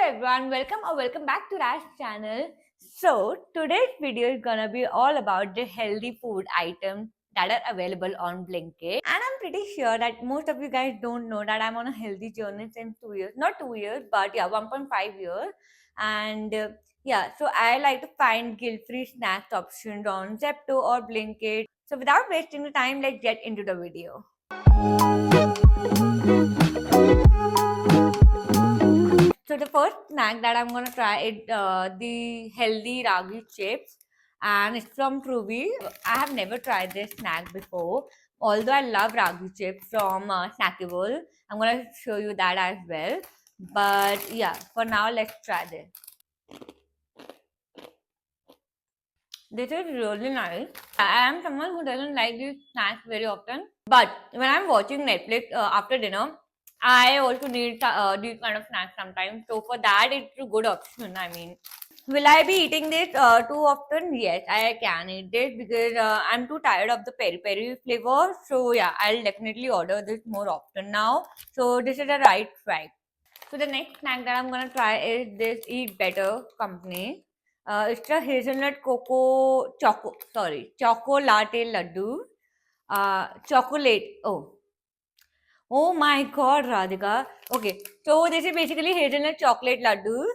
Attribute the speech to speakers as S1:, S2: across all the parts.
S1: everyone, welcome back to Rash channel. So today's video is gonna be all about the healthy food items that are available on Blinkit. And I'm pretty sure that most of you guys don't know that I'm on a healthy journey since 2 years. Not 2 years, but yeah, 1.5 years. And so I like to find guilt-free snacks options on Zepto or Blinkit. So without wasting the time, let's get into the video. So the first snack that I'm gonna try is the healthy ragi chips, and it's from Truby. I have never tried this snack before. Although I love ragi chips from Snackable, I'm gonna show you that as well. But yeah, for now, let's try this. This is really nice. I am someone who doesn't like these snacks very often, but when I'm watching Netflix after dinner, I also need these kind of snacks sometimes. So for that, it's a good option. I mean, will I be eating this too often? Yes, I can eat this because I'm too tired of the peri peri flavor. So yeah, I'll definitely order this more often now. So this is the right try. So the next snack that I'm gonna try is this Eat Better company. It's a hazelnut choco latte laddu. Chocolate. Oh my God, Radhika. Okay, so this is basically hazelnut chocolate laddu.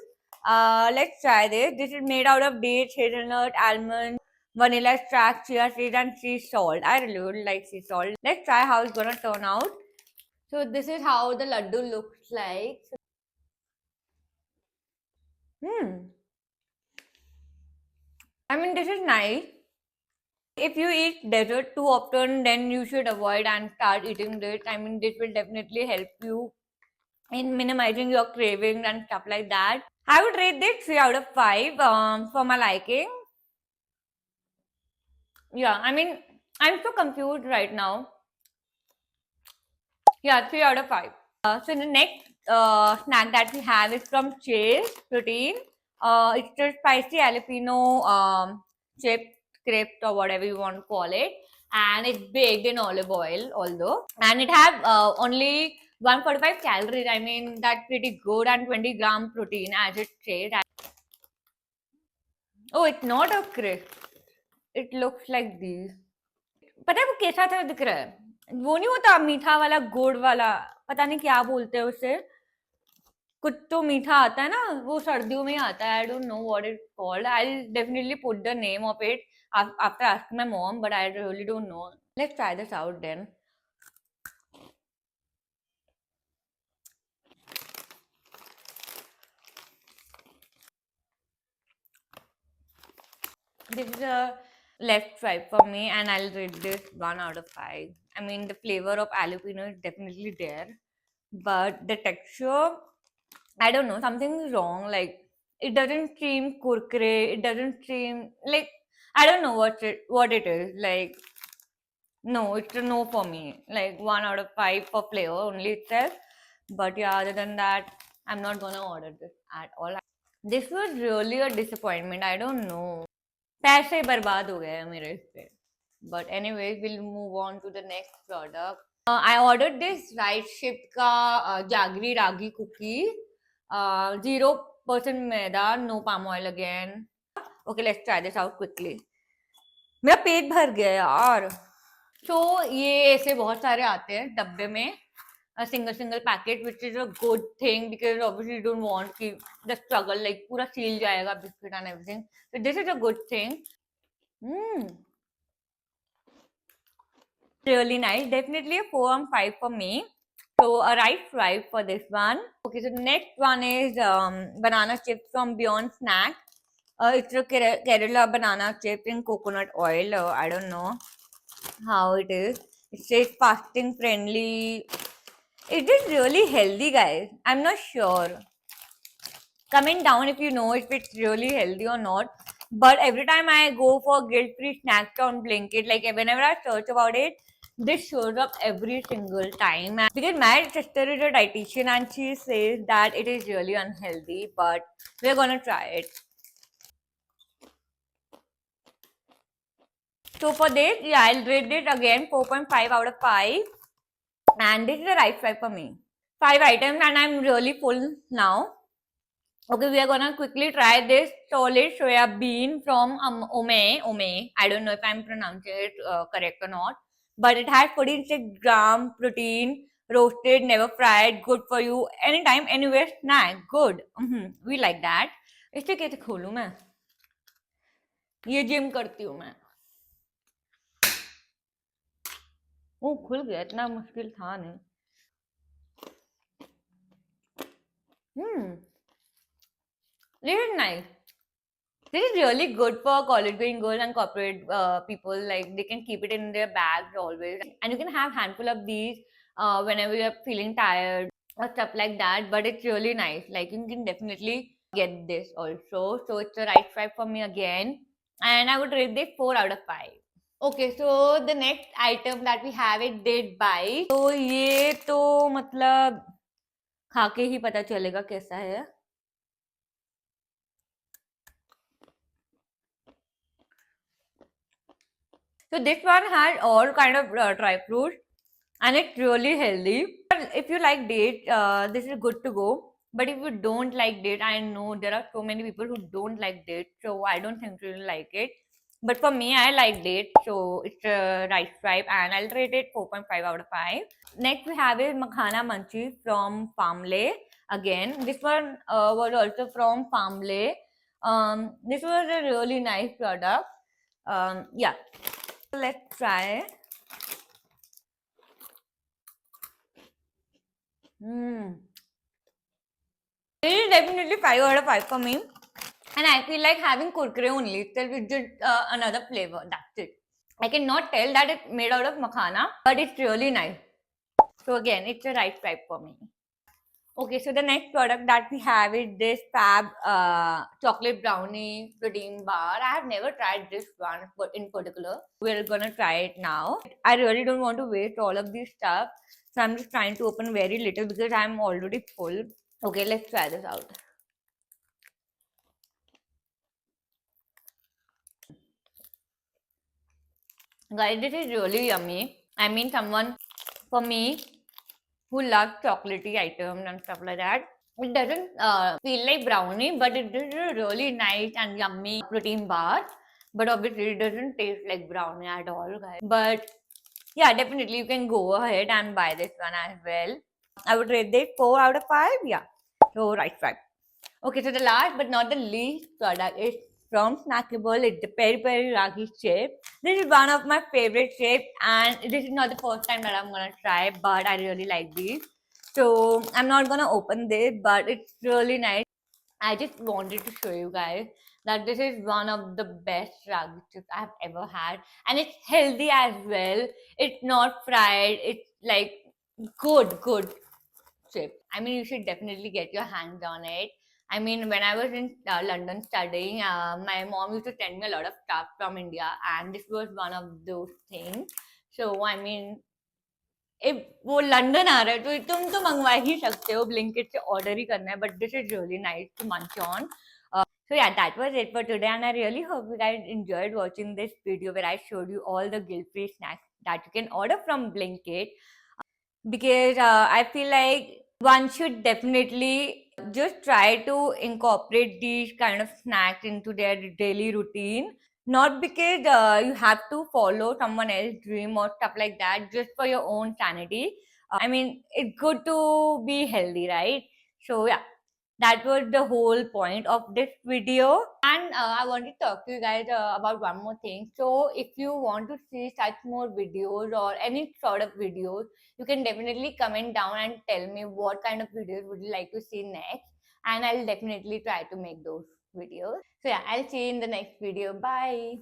S1: Let's try this. This is made out of dates, hazelnut, almond, vanilla extract, chia seeds, and sea salt. I really like sea salt. Let's try how it's gonna turn out. So this is how the laddu looks like. I mean, this is nice. If you eat dessert too often, then you should avoid and start eating this. I mean, this will definitely help you in minimizing your cravings and stuff like that. I would rate this 3 out of 5 for my liking. Yeah, I mean, I'm so confused right now. Yeah, 3 out of 5. So the next snack that we have is from Chase Protein. It's a spicy jalapeno chip, crisp, or whatever you want to call it. And it's baked in olive oil, although. And it have only 145 calories. I mean, that's pretty good, and 20-gram protein as it says. Oh, it's not a crisp. It looks like these. पता है वो कैसा था दिख रहा है वो नहीं होता मीठा वाला गुड़ वाला पता नहीं क्या बोलते हैं उसे कुछ तो मीठा आता है ना वो सर्दियों में ही आता है I don't know what it called I definitely put the name of it after asking my mom but I really don't know let's try this out then this is a left swipe for me and I'll rate this 1 out of 5. I mean the flavor of jalapeno is definitely there but the texture I don't know, something is wrong. Like it doesn't seem kurkure. It doesn't seem like I don't know what it is. Like no, it's a no for me. Like 1 out of 5 for flavor only itself. But yeah, other than that, I'm not gonna order this at all. This was really a disappointment. I don't know. पैसे बर्बाद हो गए हैं मेरे इस पे. But anyway, we'll move on to the next product. I ordered this Right Shift का Jaggery Ragi cookie. 0% maida, no palm oil again. Okay, let's try this out quickly. मेरा पेट भर गया यार. So ये ऐसे बहुत सारे आते हैं डब्बे में. A single packet, which is a good thing because obviously you don't want कि the struggle like पूरा सील जाएगा biscuit and everything. So this is a good thing. Really nice. Definitely a 4 on 5 for me. So a right swipe for this one. Okay, so the next one is banana chips from Beyond Snack. It's a Kerala banana chip in coconut oil. I don't know how it is. It says fasting friendly. It is really healthy, guys. I'm not sure. Comment down if you know if it's really healthy or not. But every time I go for guilt-free snacks on Blinkit, like whenever I search about it, this shows up every single time. And because my sister is a dietitian and she says that it is really unhealthy, but we're gonna try it. So for this, yeah, I'll rate it again 4.5 out of 5. And this is the right swipe for me. 5 items and I'm really full now. Okay, we are gonna quickly try this solid soya bean from Ome. I don't know if I'm pronouncing it correct or not, but it has 46 gram protein, roasted, never fried, good for you, anytime, anywhere snack. Good. We like that. इससे कैसे खोलूं मैं? ये gym करती हूँ मैं. वो खुल गया, इतना मुश्किल था नहीं. This is nice. This is really good for college going girls and corporate people. Like they can keep it in their bags always, and you can have handful of these whenever you're feeling tired or stuff like that. But it's really nice. Like you can definitely get this also. So it's a right swipe for me again, and I would rate this 4 out of 5. Okay, so the next item that we have is date by. तो ये तो मतलब खा के ही पता चलेगा कैसा है. So this one has all kind of dry fruits and it's really healthy. If you like date, this is good to go. But if you don't like date, I know there are so many people who don't like date, so I don't think you'll like it. But for me, I like date, so it's a right stripe, and I'll rate it 4.5 out of 5. Next, we have is Makhana Munchies from Farmlay. Again, this one was also from Farmlay. This was a really nice product. Yeah, let's try. It is definitely 5 out of 5 for me. And I feel like having kurkure only itself is just another flavor. That's it. I cannot tell that it's made out of makhana, but it's really nice. So again, it's a right type for me. Okay, so the next product that we have is this Fab chocolate brownie protein bar. I have never tried this one in particular. We're gonna try it now. I really don't want to waste all of this stuff, so I'm just trying to open very little because I'm already full. Okay, let's try this out. Guys, this is really yummy. I mean, someone for me who loves chocolatey items and stuff like that. It doesn't feel like brownie, but it is a really nice and yummy protein bar. But obviously, it doesn't taste like brownie at all, guys. But yeah, definitely you can go ahead and buy this one as well. I would rate this 4 out of 5. Yeah. So, right. Okay, so the last but not the least product is from Snackable. It's the Peri Peri Ragi chip. This is one of my favorite chips, and this is not the first time that I'm gonna try, but I really like these. So I'm not gonna open this, but it's really nice. I just wanted to show you guys that this is one of the best ragi chips I've ever had, and it's healthy as well. It's not fried. It's like good chip. I mean, you should definitely get your hands on it. I mean, when I was in London studying, my mom used to send me a lot of stuff from India, and this was one of those things. So, I mean, if वो London आ रहा है तो तुम तो मंगवा ही सकते हो, Blinkit से ऑर्डर ही करना है, but this is really nice to munch on. So yeah, that was it for today, and I really hope you guys enjoyed watching this video where I showed you all the guilt-free snacks that you can order from Blinkit, because I feel like one should definitely just try to incorporate these kind of snacks into their daily routine. Not because you have to follow someone else's dream or stuff like that, just for your own sanity. I mean, it's good to be healthy, right? So, yeah, that was the whole point of this video. And I want to talk to you guys about one more thing. So if you want to see such more videos or any sort of videos, you can definitely comment down and tell me what kind of videos would you like to see next, and I'll definitely try to make those videos. So yeah, I'll see you in the next video. Bye.